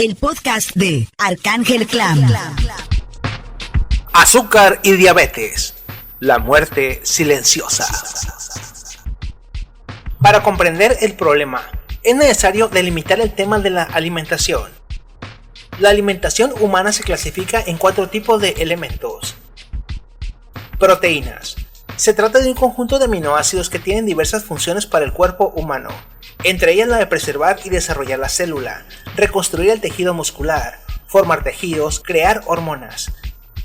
el podcast de Arcángel Clan. Azúcar y diabetes, la muerte silenciosa. Para comprender el problema, es necesario delimitar el tema de la alimentación. La alimentación humana se clasifica en 4 tipos de elementos. Proteínas. Se trata de un conjunto de aminoácidos que tienen diversas funciones para el cuerpo humano, entre ellas la de preservar y desarrollar la célula, reconstruir el tejido muscular, formar tejidos, crear hormonas,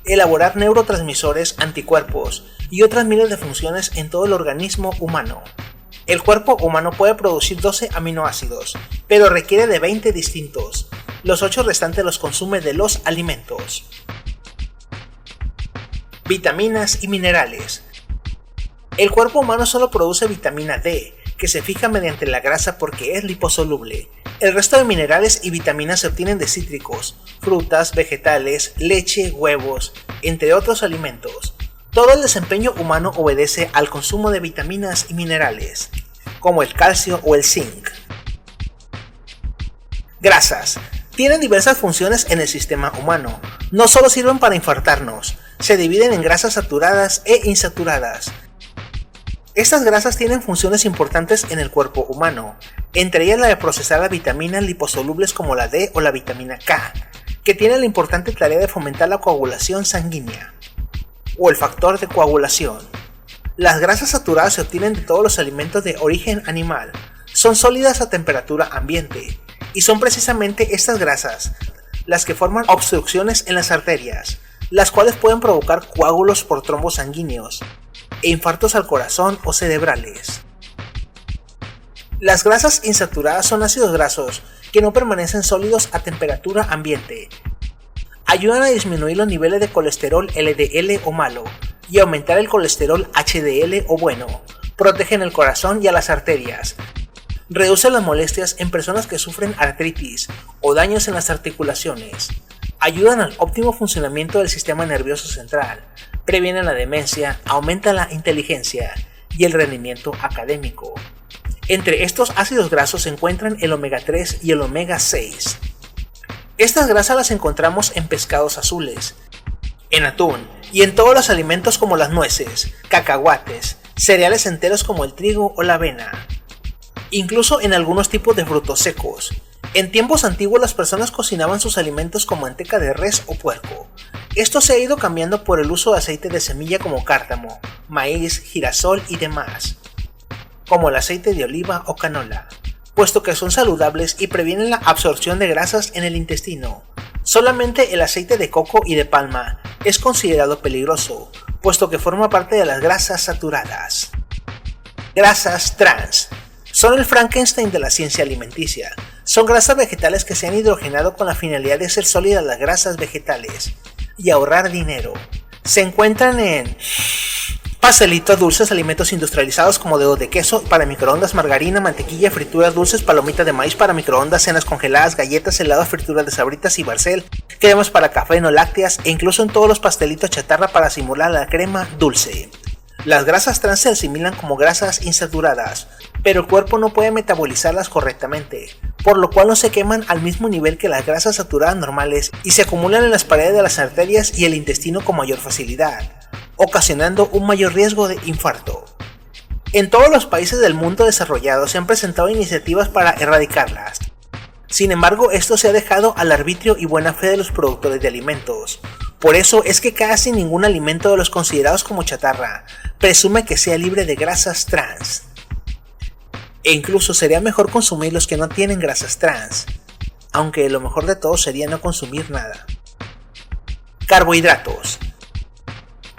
elaborar neurotransmisores, anticuerpos y otras miles de funciones en todo el organismo humano. El cuerpo humano puede producir 12 aminoácidos, pero requiere de 20 distintos. Los 8 restantes los consume de los alimentos. Vitaminas y minerales. El cuerpo humano solo produce vitamina D, que se fija mediante la grasa porque es liposoluble. El resto de minerales y vitaminas se obtienen de cítricos, frutas, vegetales, leche, huevos, entre otros alimentos. Todo el desempeño humano obedece al consumo de vitaminas y minerales, como el calcio o el zinc. Grasas. Tienen diversas funciones en el sistema humano. No solo sirven para infartarnos, se dividen en grasas saturadas e insaturadas. Estas grasas tienen funciones importantes en el cuerpo humano, entre ellas la de procesar las vitaminas liposolubles como la D o la vitamina K, que tienen la importante tarea de fomentar la coagulación sanguínea, o el factor de coagulación. Las grasas saturadas se obtienen de todos los alimentos de origen animal, son sólidas a temperatura ambiente, y son precisamente estas grasas las que forman obstrucciones en las arterias, las cuales pueden provocar coágulos por trombos sanguíneos, e infartos al corazón o cerebrales. Las grasas insaturadas son ácidos grasos que no permanecen sólidos a temperatura ambiente. Ayudan a disminuir los niveles de colesterol LDL o malo y aumentar el colesterol HDL o bueno. Protegen el corazón y a las arterias. Reducen las molestias en personas que sufren artritis o daños en las articulaciones. Ayudan al óptimo funcionamiento del sistema nervioso central, previenen la demencia, aumentan la inteligencia y el rendimiento académico. Entre estos ácidos grasos se encuentran el omega 3 y el omega 6. Estas grasas las encontramos en pescados azules, en atún y en todos los alimentos como las nueces, cacahuates, cereales enteros como el trigo o la avena, incluso en algunos tipos de frutos secos. En tiempos antiguos las personas cocinaban sus alimentos con manteca de res o puerco. Esto se ha ido cambiando por el uso de aceite de semilla como cártamo, maíz, girasol y demás, como el aceite de oliva o canola, puesto que son saludables y previenen la absorción de grasas en el intestino. Solamente el aceite de coco y de palma es considerado peligroso, puesto que forma parte de las grasas saturadas. Grasas trans. Son el Frankenstein de la ciencia alimenticia. Son grasas vegetales que se han hidrogenado con la finalidad de hacer sólidas las grasas vegetales y ahorrar dinero. Se encuentran en pastelitos, dulces, alimentos industrializados como dedos de queso para microondas, margarina, mantequilla, frituras dulces, palomitas de maíz para microondas, cenas congeladas, galletas, helados, frituras de sabritas y barcel, cremas para café, no lácteas e incluso en todos los pastelitos chatarra para simular la crema dulce. Las grasas trans se asimilan como grasas insaturadas, pero el cuerpo no puede metabolizarlas correctamente, por lo cual no se queman al mismo nivel que las grasas saturadas normales y se acumulan en las paredes de las arterias y el intestino con mayor facilidad, ocasionando un mayor riesgo de infarto. En todos los países del mundo desarrollado se han presentado iniciativas para erradicarlas. Sin embargo, esto se ha dejado al arbitrio y buena fe de los productores de alimentos. Por eso es que casi ningún alimento de los considerados como chatarra presume que sea libre de grasas trans. E incluso sería mejor consumir los que no tienen grasas trans, aunque lo mejor de todo sería no consumir nada. Carbohidratos.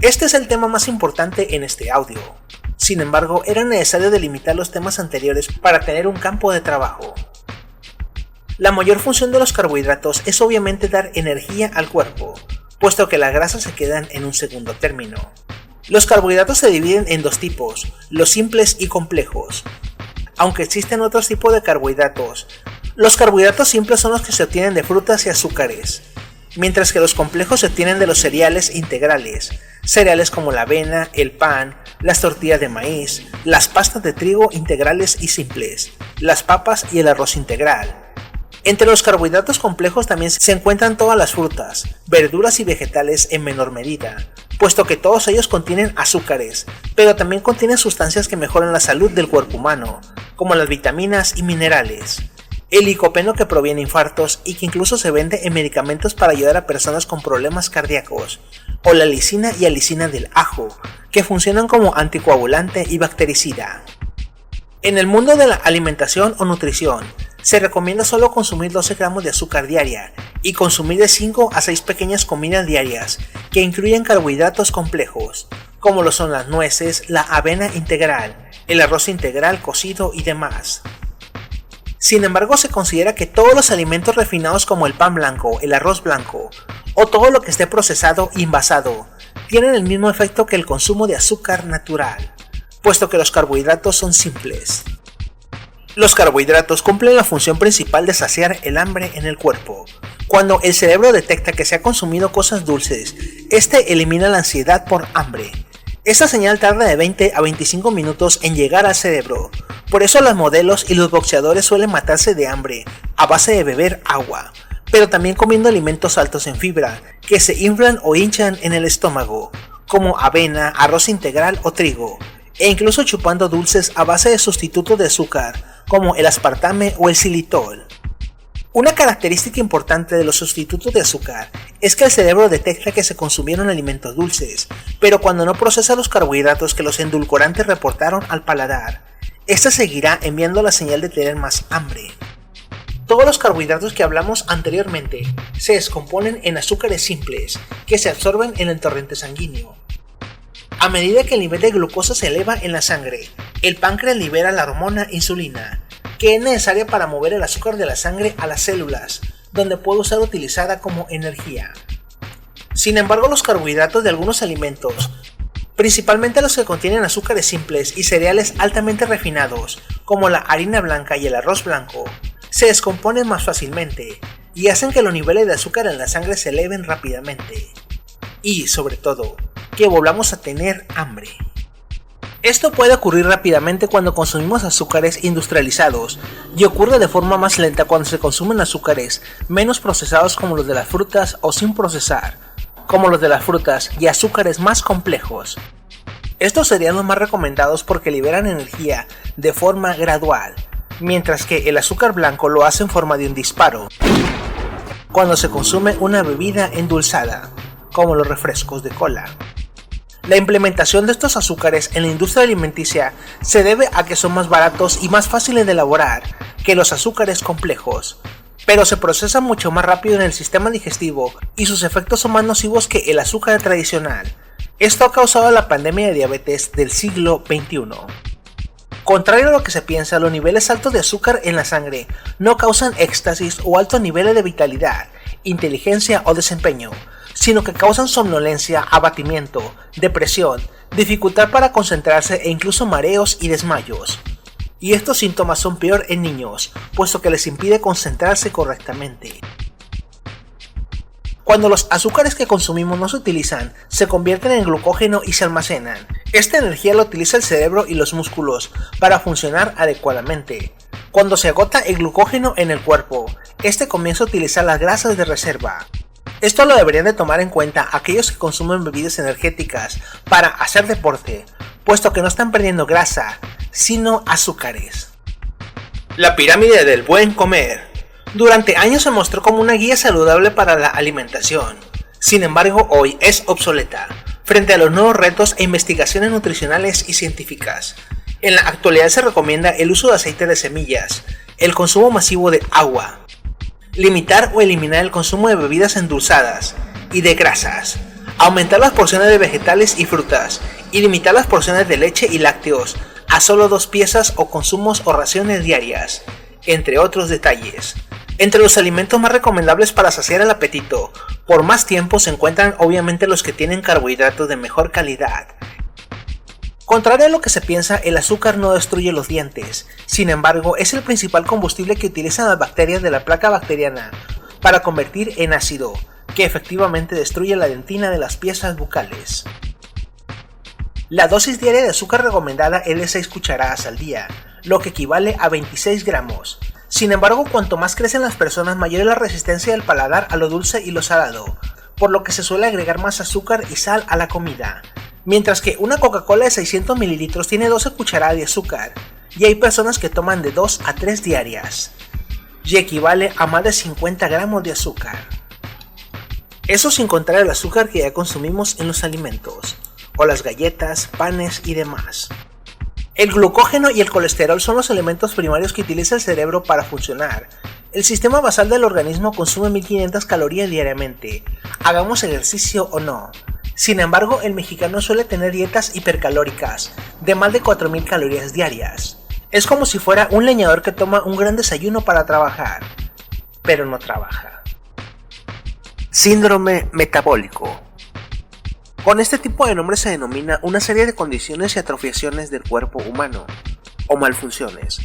Este es el tema más importante en este audio. Sin embargo, era necesario delimitar los temas anteriores para tener un campo de trabajo. La mayor función de los carbohidratos es obviamente dar energía al cuerpo, puesto que las grasas se quedan en un segundo término. Los carbohidratos se dividen en 2 tipos, los simples y complejos. Aunque existen otros tipos de carbohidratos, los carbohidratos simples son los que se obtienen de frutas y azúcares, mientras que los complejos se obtienen de los cereales integrales, cereales como la avena, el pan, las tortillas de maíz, las pastas de trigo integrales y simples, las papas y el arroz integral. Entre los carbohidratos complejos también se encuentran todas las frutas, verduras y vegetales en menor medida, puesto que todos ellos contienen azúcares, pero también contienen sustancias que mejoran la salud del cuerpo humano, como las vitaminas y minerales. El licopeno, que proviene de infartos y que incluso se vende en medicamentos para ayudar a personas con problemas cardíacos, o la lisina y alicina del ajo, que funcionan como anticoagulante y bactericida. En el mundo de la alimentación o nutrición, se recomienda solo consumir 12 gramos de azúcar diaria y consumir de 5 a 6 pequeñas comidas diarias que incluyen carbohidratos complejos, como lo son las nueces, la avena integral, el arroz integral cocido y demás. Sin embargo, se considera que todos los alimentos refinados como el pan blanco, el arroz blanco o todo lo que esté procesado e envasado tienen el mismo efecto que el consumo de azúcar natural, puesto que los carbohidratos son simples. Los carbohidratos cumplen la función principal de saciar el hambre en el cuerpo. Cuando el cerebro detecta que se ha consumido cosas dulces, este elimina la ansiedad por hambre. Esta señal tarda de 20 a 25 minutos en llegar al cerebro. Por eso las modelos y los boxeadores suelen matarse de hambre a base de beber agua, pero también comiendo alimentos altos en fibra, que se inflan o hinchan en el estómago, como avena, arroz integral o trigo, e incluso chupando dulces a base de sustitutos de azúcar, como el aspartame o el xilitol. Una característica importante de los sustitutos de azúcar es que el cerebro detecta que se consumieron alimentos dulces, pero cuando no procesa los carbohidratos que los endulcorantes reportaron al paladar, este seguirá enviando la señal de tener más hambre. Todos los carbohidratos que hablamos anteriormente se descomponen en azúcares simples que se absorben en el torrente sanguíneo. A medida que el nivel de glucosa se eleva en la sangre, el páncreas libera la hormona insulina, que es necesaria para mover el azúcar de la sangre a las células, donde puede ser utilizada como energía. Sin embargo, los carbohidratos de algunos alimentos, principalmente los que contienen azúcares simples y cereales altamente refinados, como la harina blanca y el arroz blanco, se descomponen más fácilmente y hacen que los niveles de azúcar en la sangre se eleven rápidamente. Y, sobre todo, que volvamos a tener hambre. Esto puede ocurrir rápidamente cuando consumimos azúcares industrializados y ocurre de forma más lenta cuando se consumen azúcares menos procesados como los de las frutas o sin procesar, como los de las frutas y azúcares más complejos. Estos serían los más recomendados porque liberan energía de forma gradual, mientras que el azúcar blanco lo hace en forma de un disparo, cuando se consume una bebida endulzada, como los refrescos de cola. La implementación de estos azúcares en la industria alimenticia se debe a que son más baratos y más fáciles de elaborar que los azúcares complejos, pero se procesan mucho más rápido en el sistema digestivo y sus efectos son más nocivos que el azúcar tradicional. Esto ha causado la pandemia de diabetes del siglo XXI. Contrario a lo que se piensa, los niveles altos de azúcar en la sangre no causan éxtasis o altos niveles de vitalidad, inteligencia o desempeño, sino que causan somnolencia, abatimiento, depresión, dificultad para concentrarse e incluso mareos y desmayos. Y estos síntomas son peor en niños, puesto que les impide concentrarse correctamente. Cuando los azúcares que consumimos no se utilizan, se convierten en glucógeno y se almacenan. Esta energía la utiliza el cerebro y los músculos para funcionar adecuadamente. Cuando se agota el glucógeno en el cuerpo, este comienza a utilizar las grasas de reserva. Esto lo deberían de tomar en cuenta aquellos que consumen bebidas energéticas para hacer deporte, puesto que no están perdiendo grasa, sino azúcares. La pirámide del buen comer. Durante años se mostró como una guía saludable para la alimentación. Sin embargo, hoy es obsoleta, frente a los nuevos retos e investigaciones nutricionales y científicas. En la actualidad se recomienda el uso de aceite de semillas, el consumo masivo de agua, limitar o eliminar el consumo de bebidas endulzadas y de grasas, aumentar las porciones de vegetales y frutas y limitar las porciones de leche y lácteos a solo 2 piezas o consumos o raciones diarias, entre otros detalles. Entre los alimentos más recomendables para saciar el apetito por más tiempo se encuentran obviamente los que tienen carbohidratos de mejor calidad. Contrario a lo que se piensa, el azúcar no destruye los dientes. Sin embargo, es el principal combustible que utilizan las bacterias de la placa bacteriana para convertir en ácido, que efectivamente destruye la dentina de las piezas bucales. La dosis diaria de azúcar recomendada es de 6 cucharadas al día, lo que equivale a 26 gramos. Sin embargo, cuanto más crecen las personas, mayor es la resistencia del paladar a lo dulce y lo salado, por lo que se suele agregar más azúcar y sal a la comida. Mientras que una Coca-Cola de 600 ml tiene 12 cucharadas de azúcar, y hay personas que toman de 2 a 3 diarias, y equivale a más de 50 gramos de azúcar. Eso sin contar el azúcar que ya consumimos en los alimentos, o las galletas, panes y demás. El glucógeno y el colesterol son los elementos primarios que utiliza el cerebro para funcionar. El sistema basal del organismo consume 1500 calorías diariamente, hagamos ejercicio o no. Sin embargo, el mexicano suele tener dietas hipercalóricas, de más de 4000 calorías diarias. Es como si fuera un leñador que toma un gran desayuno para trabajar, pero no trabaja. Síndrome metabólico. Con este tipo de nombre se denomina una serie de condiciones y atrofiaciones del cuerpo humano, o malfunciones.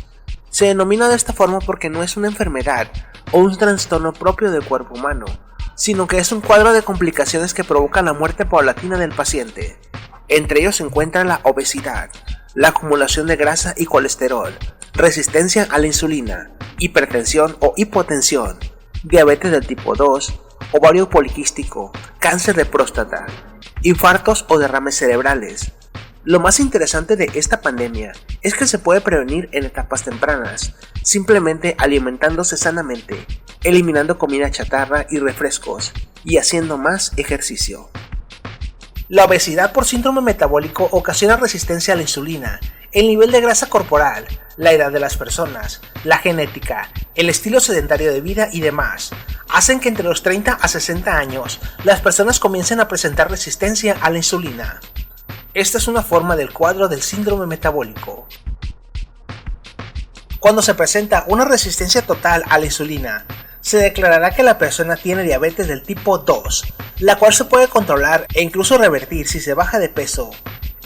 Se denomina de esta forma porque no es una enfermedad o un trastorno propio del cuerpo humano, sino que es un cuadro de complicaciones que provocan la muerte paulatina del paciente. Entre ellos se encuentran la obesidad, la acumulación de grasa y colesterol, resistencia a la insulina, hipertensión o hipotensión, diabetes del tipo 2, ovario poliquístico, cáncer de próstata, infartos o derrames cerebrales. Lo más interesante de esta pandemia es que se puede prevenir en etapas tempranas, simplemente alimentándose sanamente, eliminando comida chatarra y refrescos, y haciendo más ejercicio. La obesidad por síndrome metabólico ocasiona resistencia a la insulina, el nivel de grasa corporal, la edad de las personas, la genética, el estilo sedentario de vida y demás, hacen que entre los 30 a 60 años las personas comiencen a presentar resistencia a la insulina. Esta es una forma del cuadro del síndrome metabólico. Cuando se presenta una resistencia total a la insulina, se declarará que la persona tiene diabetes del tipo 2, la cual se puede controlar e incluso revertir si se baja de peso.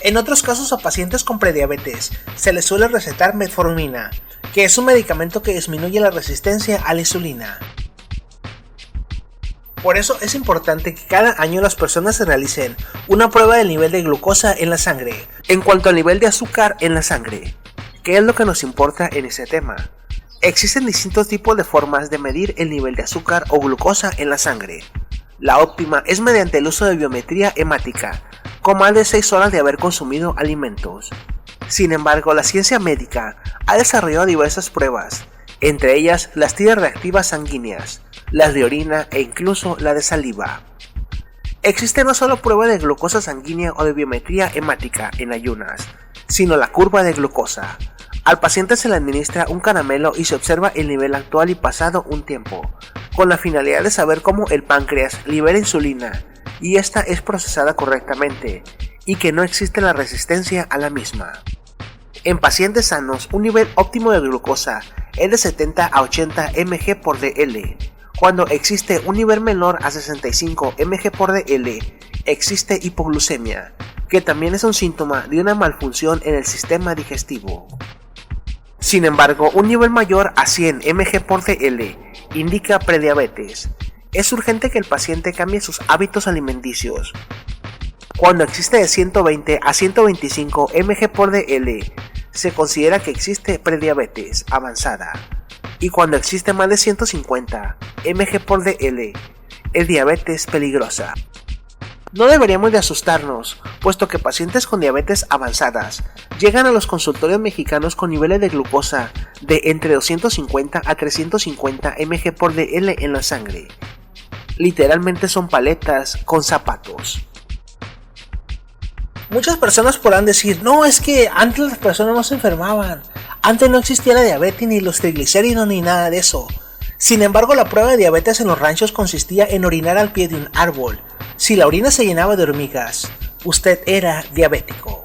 En otros casos, a pacientes con prediabetes se les suele recetar metformina, que es un medicamento que disminuye la resistencia a la insulina. Por eso es importante que cada año las personas se realicen una prueba del nivel de glucosa en la sangre, en cuanto al nivel de azúcar en la sangre. ¿Qué es lo que nos importa en este tema? Existen distintos tipos de formas de medir el nivel de azúcar o glucosa en la sangre. La óptima es mediante el uso de biometría hemática, con más de 6 horas de haber consumido alimentos. Sin embargo, la ciencia médica ha desarrollado diversas pruebas, entre ellas las tiras reactivas sanguíneas, las de orina e incluso la de saliva. Existe no solo prueba de glucosa sanguínea o de biometría hemática en ayunas, sino la curva de glucosa. Al paciente se le administra un caramelo y se observa el nivel actual y pasado un tiempo, con la finalidad de saber cómo el páncreas libera insulina y esta es procesada correctamente y que no existe la resistencia a la misma. En pacientes sanos, un nivel óptimo de glucosa es de 70 a 80 mg por dl. Cuando existe un nivel menor a 65 mg por dl, existe hipoglucemia, que también es un síntoma de una malfunción en el sistema digestivo. Sin embargo, un nivel mayor a 100 mg por dl indica prediabetes. Es urgente que el paciente cambie sus hábitos alimenticios. Cuando existe de 120 a 125 mg por dl, se considera que existe prediabetes avanzada. Y cuando existe más de 150 mg por dl, es diabetes peligrosa. No deberíamos de asustarnos, puesto que pacientes con diabetes avanzadas llegan a los consultorios mexicanos con niveles de glucosa de entre 250 a 350 mg por dl en la sangre. Literalmente son paletas con zapatos. Muchas personas podrán decir, no, es que antes las personas no se enfermaban, antes no existía la diabetes ni los triglicéridos ni nada de eso. Sin embargo, la prueba de diabetes en los ranchos consistía en orinar al pie de un árbol. Si la orina se llenaba de hormigas, usted era diabético.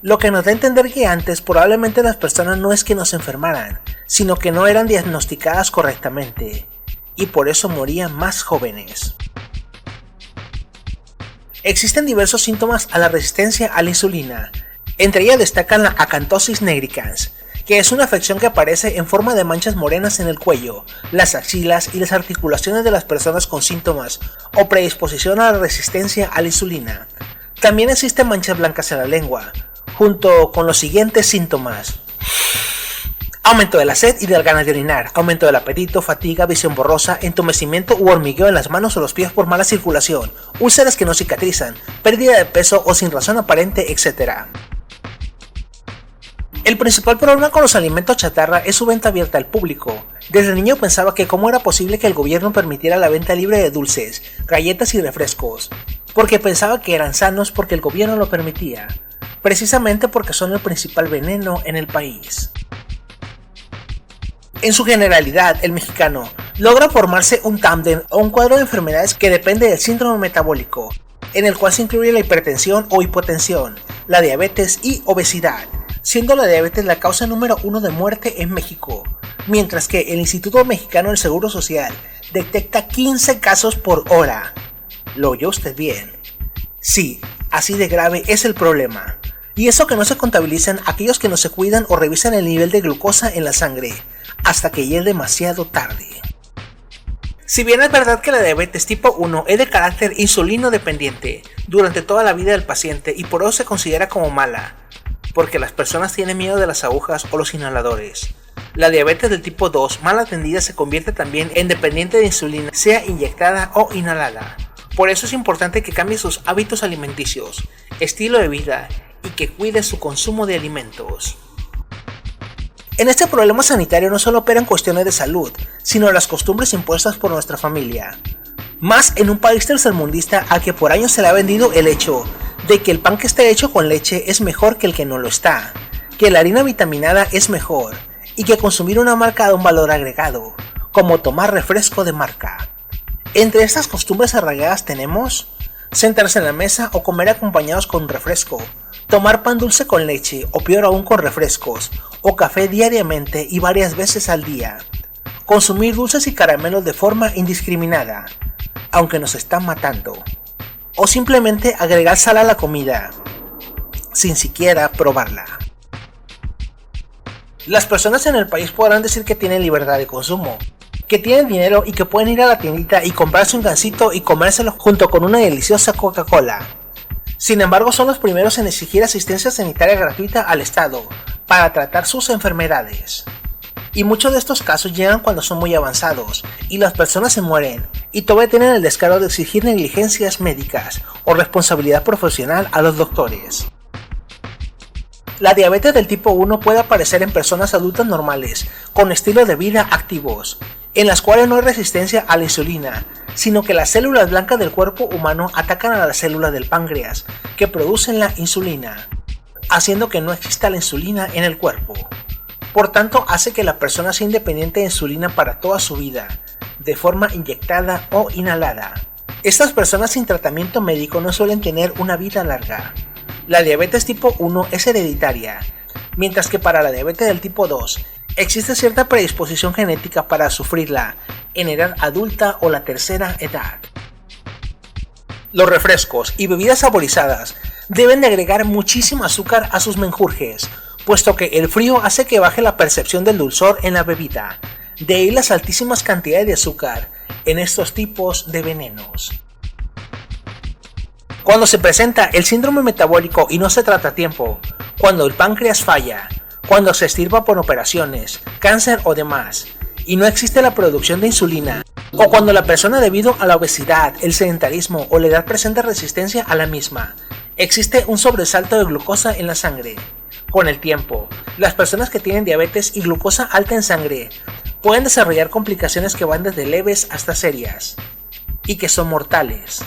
Lo que nos da a entender que antes probablemente las personas no es que no se enfermaran, sino que no eran diagnosticadas correctamente, y por eso morían más jóvenes. Existen diversos síntomas a la resistencia a la insulina, entre ellas destacan la acantosis nigricans, que es una afección que aparece en forma de manchas morenas en el cuello, las axilas y las articulaciones de las personas con síntomas o predisposición a la resistencia a la insulina. También existen manchas blancas en la lengua, junto con los siguientes síntomas: Aumento de la sed y del ganas de orinar, aumento del apetito, fatiga, visión borrosa, entumecimiento u hormigueo en las manos o los pies por mala circulación, úlceras que no cicatrizan, pérdida de peso o sin razón aparente, etc. El principal problema con los alimentos chatarra es su venta abierta al público. Desde niño pensaba que cómo era posible que el gobierno permitiera la venta libre de dulces, galletas y refrescos, porque pensaba que eran sanos porque el gobierno lo permitía, precisamente porque son el principal veneno en el país. En su generalidad, el mexicano logra formarse un tándem o un cuadro de enfermedades que depende del síndrome metabólico, en el cual se incluye la hipertensión o hipotensión, la diabetes y obesidad, siendo la diabetes la causa número 1 de muerte en México, mientras que el Instituto Mexicano del Seguro Social detecta 15 casos por hora. ¿Lo oyó usted bien? Sí, así de grave es el problema. Y eso que no se contabilizan aquellos que no se cuidan o revisan el nivel de glucosa en la sangre, hasta que ya es demasiado tarde. Si bien es verdad que la diabetes tipo 1 es de carácter insulino dependiente durante toda la vida del paciente y por eso se considera como mala, porque las personas tienen miedo de las agujas o los inhaladores, la diabetes del tipo 2 mal atendida se convierte también en dependiente de insulina, sea inyectada o inhalada. Por eso es importante que cambie sus hábitos alimenticios, estilo de vida y que cuide su consumo de alimentos. En este problema sanitario no solo operan cuestiones de salud, sino las costumbres impuestas por nuestra familia. Más en un país tercermundista al que por años se le ha vendido el hecho de que el pan que está hecho con leche es mejor que el que no lo está, que la harina vitaminada es mejor y que consumir una marca da un valor agregado, como tomar refresco de marca. Entre estas costumbres arraigadas tenemos sentarse en la mesa o comer acompañados con un refresco, tomar pan dulce con leche o peor aún con refrescos o café diariamente y varias veces al día, consumir dulces y caramelos de forma indiscriminada, aunque nos están matando, o simplemente agregar sal a la comida, sin siquiera probarla. Las personas en el país podrán decir que tienen libertad de consumo, que tienen dinero y que pueden ir a la tiendita y comprarse un gansito y comérselo junto con una deliciosa Coca-Cola. Sin embargo, son los primeros en exigir asistencia sanitaria gratuita al Estado para tratar sus enfermedades. Y muchos de estos casos llegan cuando son muy avanzados y las personas se mueren y todavía tienen el descaro de exigir negligencias médicas o responsabilidad profesional a los doctores. La diabetes del tipo 1 puede aparecer en personas adultas normales, con estilos de vida activos, en las cuales no hay resistencia a la insulina, sino que las células blancas del cuerpo humano atacan a las células del páncreas, que producen la insulina, haciendo que no exista la insulina en el cuerpo. Por tanto, hace que la persona sea independiente de insulina para toda su vida, de forma inyectada o inhalada. Estas personas sin tratamiento médico no suelen tener una vida larga. La diabetes tipo 1 es hereditaria, mientras que para la diabetes del tipo 2 existe cierta predisposición genética para sufrirla en edad adulta o la tercera edad. Los refrescos y bebidas saborizadas deben de agregar muchísimo azúcar a sus menjurjes, puesto que el frío hace que baje la percepción del dulzor en la bebida, de ahí las altísimas cantidades de azúcar en estos tipos de venenos. Cuando se presenta el síndrome metabólico y no se trata a tiempo, cuando el páncreas falla, cuando se extirpa por operaciones, cáncer o demás, y no existe la producción de insulina, o cuando la persona debido a la obesidad, el sedentarismo o la edad presenta resistencia a la misma, existe un sobresalto de glucosa en la sangre. Con el tiempo, las personas que tienen diabetes y glucosa alta en sangre pueden desarrollar complicaciones que van desde leves hasta serias, y que son mortales,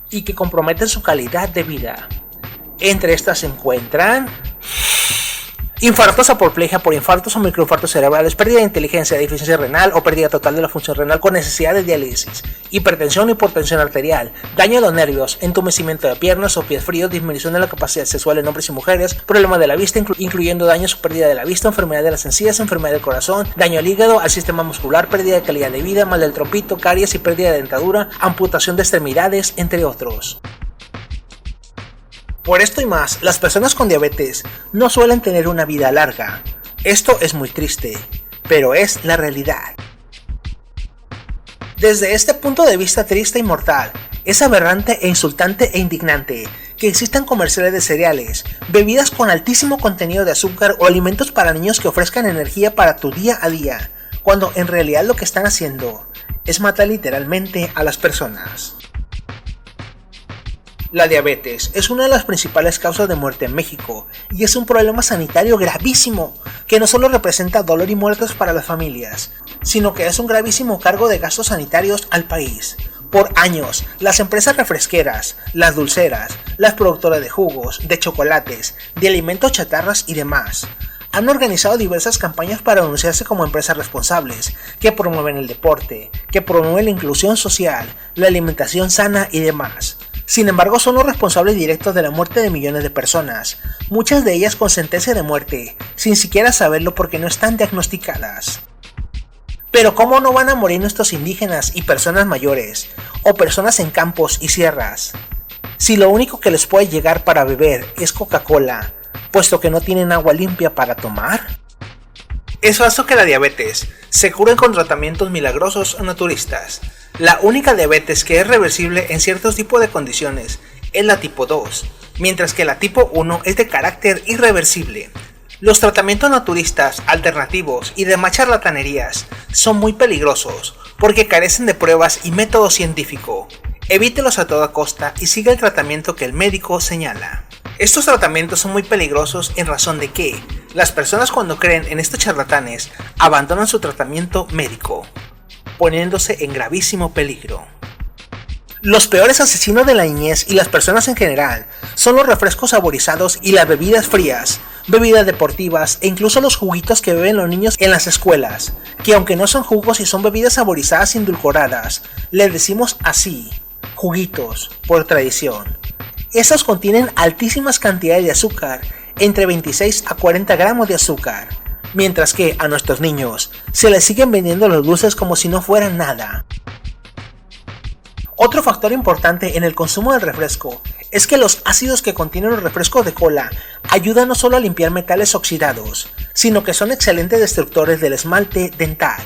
y que comprometen su calidad de vida. Entre estas se encuentran infartos, apoplejía por infartos o microinfartos cerebrales, pérdida de inteligencia, deficiencia renal o pérdida total de la función renal con necesidad de diálisis, hipertensión o hipotensión arterial, daño a los nervios, entumecimiento de piernas o pies fríos, disminución de la capacidad sexual en hombres y mujeres, problemas de la vista incluyendo daños o pérdida de la vista, enfermedad de las encías, enfermedad del corazón, daño al hígado, al sistema muscular, pérdida de calidad de vida, mal del trompito, caries y pérdida de dentadura, amputación de extremidades, entre otros. Por esto y más, las personas con diabetes no suelen tener una vida larga. Esto es muy triste, pero es la realidad. Desde este punto de vista triste y mortal, es aberrante e insultante e indignante que existan comerciales de cereales, bebidas con altísimo contenido de azúcar o alimentos para niños que ofrezcan energía para tu día a día, cuando en realidad lo que están haciendo es matar literalmente a las personas. La diabetes es una de las principales causas de muerte en México y es un problema sanitario gravísimo que no solo representa dolor y muertes para las familias, sino que es un gravísimo cargo de gastos sanitarios al país. Por años, las empresas refresqueras, las dulceras, las productoras de jugos, de chocolates, de alimentos chatarras y demás han organizado diversas campañas para anunciarse como empresas responsables, que promueven el deporte, que promueven la inclusión social, la alimentación sana y demás. Sin embargo, son los responsables directos de la muerte de millones de personas, muchas de ellas con sentencia de muerte, sin siquiera saberlo porque no están diagnosticadas. Pero ¿cómo no van a morir nuestros indígenas y personas mayores, o personas en campos y sierras, si lo único que les puede llegar para beber es Coca-Cola, puesto que no tienen agua limpia para tomar? Es falso que la diabetes se cure con tratamientos milagrosos o naturistas. La única diabetes que es reversible en ciertos tipos de condiciones es la tipo 2, mientras que la tipo 1 es de carácter irreversible. Los tratamientos naturistas, alternativos y demás charlatanerías son muy peligrosos porque carecen de pruebas y método científico. Evítelos a toda costa y siga el tratamiento que el médico señala. Estos tratamientos son muy peligrosos en razón de que las personas cuando creen en estos charlatanes abandonan su tratamiento médico, poniéndose en gravísimo peligro. Los peores asesinos de la niñez y las personas en general son los refrescos saborizados y las bebidas frías, bebidas deportivas e incluso los juguitos que beben los niños en las escuelas, que aunque no son jugos y son bebidas saborizadas y endulcoradas, les decimos así, juguitos, por tradición. Estos contienen altísimas cantidades de azúcar, entre 26 a 40 gramos de azúcar, mientras que a nuestros niños se les siguen vendiendo los dulces como si no fueran nada. Otro factor importante en el consumo del refresco es que los ácidos que contienen los refrescos de cola ayudan no solo a limpiar metales oxidados, sino que son excelentes destructores del esmalte dental.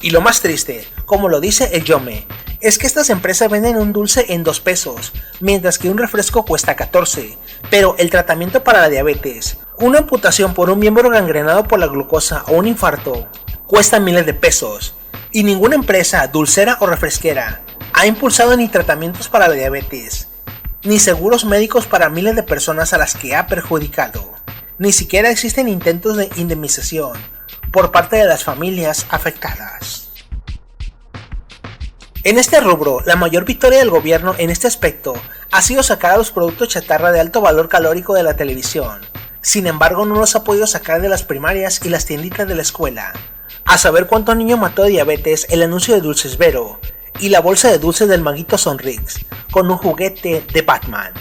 Y lo más triste, como lo dice el Yome, es que estas empresas venden un dulce en 2 pesos, mientras que un refresco cuesta 14, pero el tratamiento para la diabetes, una amputación por un miembro gangrenado por la glucosa o un infarto, cuesta miles de pesos, y ninguna empresa, dulcera o refresquera, ha impulsado ni tratamientos para la diabetes, ni seguros médicos para miles de personas a las que ha perjudicado, ni siquiera existen intentos de indemnización por parte de las familias afectadas. En este rubro, la mayor victoria del gobierno en este aspecto ha sido sacar a los productos chatarra de alto valor calórico de la televisión. Sin embargo, no los ha podido sacar de las primarias y las tienditas de la escuela. A saber cuánto niño mató de diabetes el anuncio de Dulces Vero y la bolsa de dulces del maguito Sonrix con un juguete de Batman.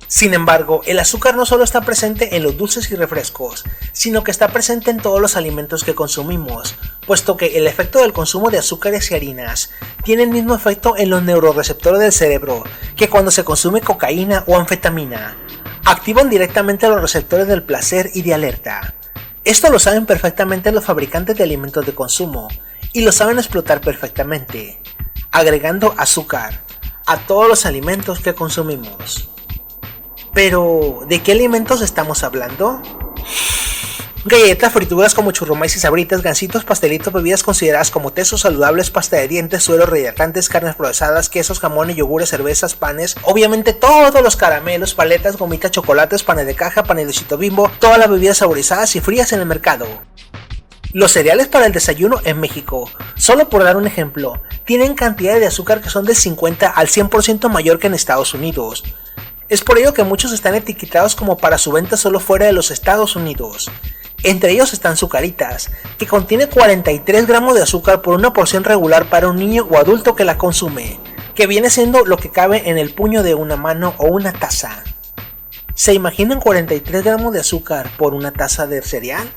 Sin embargo, el azúcar no solo está presente en los dulces y refrescos, sino que está presente en todos los alimentos que consumimos, puesto que el efecto del consumo de azúcares y harinas tiene el mismo efecto en los neuroreceptores del cerebro que cuando se consume cocaína o anfetamina. Activan directamente los receptores del placer y de alerta. Esto lo saben perfectamente los fabricantes de alimentos de consumo, y lo saben explotar perfectamente, agregando azúcar a todos los alimentos que consumimos. Pero, ¿de qué alimentos estamos hablando? Galletas, frituras como churrumais y sabritas, gansitos, pastelitos, bebidas consideradas como tesos saludables, pasta de dientes, sueros rehidratantes, carnes procesadas, quesos, jamones, yogures, cervezas, panes, obviamente todos los caramelos, paletas, gomitas, chocolates, panes de caja, panes de Chito Bimbo, todas las bebidas saborizadas y frías en el mercado. Los cereales para el desayuno en México, solo por dar un ejemplo, tienen cantidades de azúcar que son del 50 al 100% mayor que en Estados Unidos. Es por ello que muchos están etiquetados como para su venta solo fuera de los Estados Unidos. Entre ellos están Zucaritas, que contiene 43 gramos de azúcar por una porción regular para un niño o adulto que la consume, que viene siendo lo que cabe en el puño de una mano o una taza. ¿Se imaginan 43 gramos de azúcar por una taza de cereal?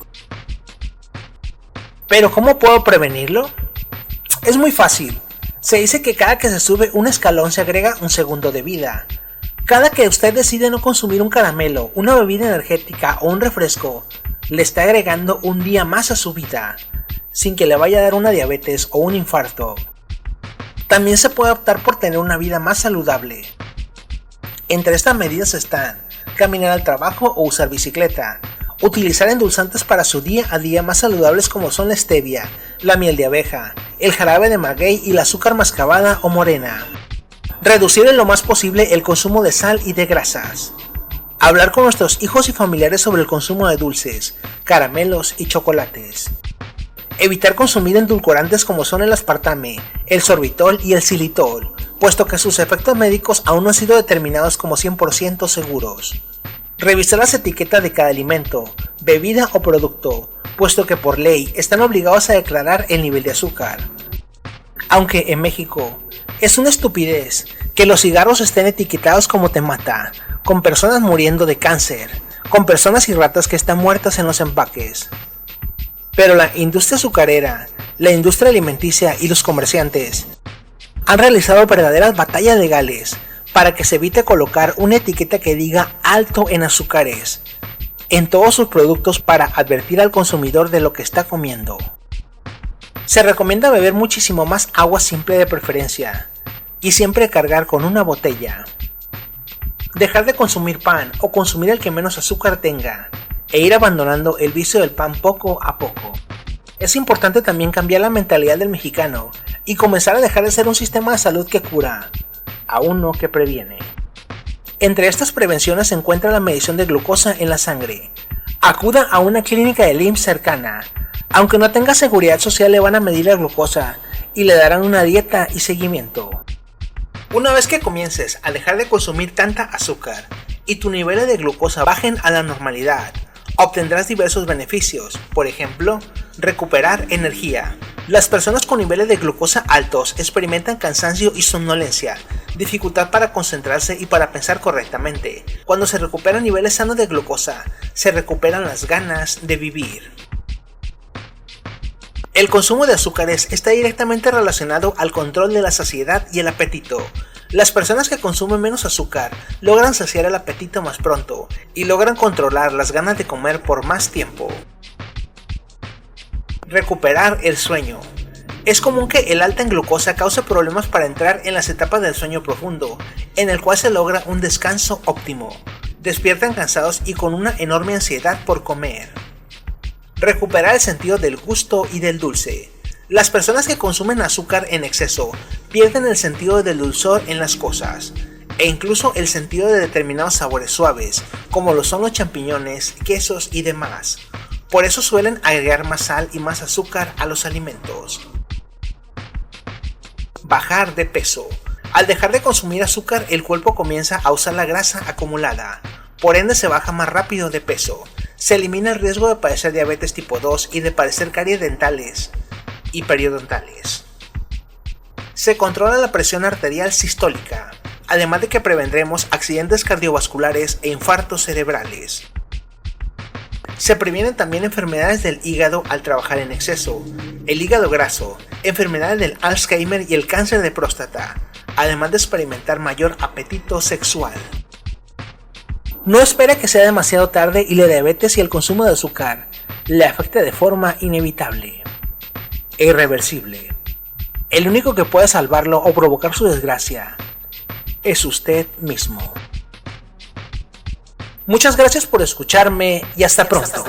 ¿Pero cómo puedo prevenirlo? Es muy fácil. Se dice que cada que se sube un escalón se agrega un segundo de vida. Cada que usted decide no consumir un caramelo, una bebida energética o un refresco, le está agregando un día más a su vida, sin que le vaya a dar una diabetes o un infarto. También se puede optar por tener una vida más saludable. Entre estas medidas están caminar al trabajo o usar bicicleta, utilizar endulzantes para su día a día más saludables como son la stevia, la miel de abeja, el jarabe de maguey y el azúcar mascabada o morena. Reducir en lo más posible el consumo de sal y de grasas. Hablar con nuestros hijos y familiares sobre el consumo de dulces, caramelos y chocolates. Evitar consumir endulcorantes como son el aspartame, el sorbitol y el xilitol, puesto que sus efectos médicos aún no han sido determinados como 100% seguros. Revisar las etiquetas de cada alimento, bebida o producto, puesto que por ley están obligados a declarar el nivel de azúcar. Aunque en México es una estupidez que los cigarros estén etiquetados como te mata, con personas muriendo de cáncer, con personas y ratas que están muertas en los empaques. Pero la industria azucarera, la industria alimenticia y los comerciantes han realizado verdaderas batallas legales para que se evite colocar una etiqueta que diga alto en azúcares en todos sus productos para advertir al consumidor de lo que está comiendo. Se recomienda beber muchísimo más agua simple de preferencia y siempre cargar con una botella. Dejar de consumir pan o consumir el que menos azúcar tenga e ir abandonando el vicio del pan poco a poco. Es importante también cambiar la mentalidad del mexicano y comenzar a dejar de ser un sistema de salud que cura, a uno que previene. Entre estas prevenciones se encuentra la medición de glucosa en la sangre. Acuda a una clínica del IMSS cercana. Aunque no tenga seguridad social, le van a medir la glucosa y le darán una dieta y seguimiento. Una vez que comiences a dejar de consumir tanta azúcar y tus niveles de glucosa bajen a la normalidad, obtendrás diversos beneficios, por ejemplo, recuperar energía. Las personas con niveles de glucosa altos experimentan cansancio y somnolencia, dificultad para concentrarse y para pensar correctamente. Cuando se recuperan niveles sanos de glucosa, se recuperan las ganas de vivir. El consumo de azúcares está directamente relacionado al control de la saciedad y el apetito. Las personas que consumen menos azúcar logran saciar el apetito más pronto y logran controlar las ganas de comer por más tiempo. Recuperar el sueño. Es común que el alta en glucosa cause problemas para entrar en las etapas del sueño profundo, en el cual se logra un descanso óptimo. Despiertan cansados y con una enorme ansiedad por comer. Recuperar el sentido del gusto y del dulce. Las personas que consumen azúcar en exceso pierden el sentido del dulzor en las cosas, e incluso el sentido de determinados sabores suaves, como lo son los champiñones, quesos y demás. Por eso suelen agregar más sal y más azúcar a los alimentos. Bajar de peso. Al dejar de consumir azúcar, el cuerpo comienza a usar la grasa acumulada, por ende se baja más rápido de peso. Se elimina el riesgo de padecer diabetes tipo 2 y de padecer caries dentales y periodontales. Se controla la presión arterial sistólica, además de que prevendremos accidentes cardiovasculares e infartos cerebrales. Se previenen también enfermedades del hígado al trabajar en exceso, el hígado graso, enfermedades del Alzheimer y el cáncer de próstata, además de experimentar mayor apetito sexual. No espera que sea demasiado tarde y la diabetes y el consumo de azúcar le afecte de forma inevitable e irreversible. El único que puede salvarlo o provocar su desgracia es usted mismo. Muchas gracias por escucharme y hasta pronto.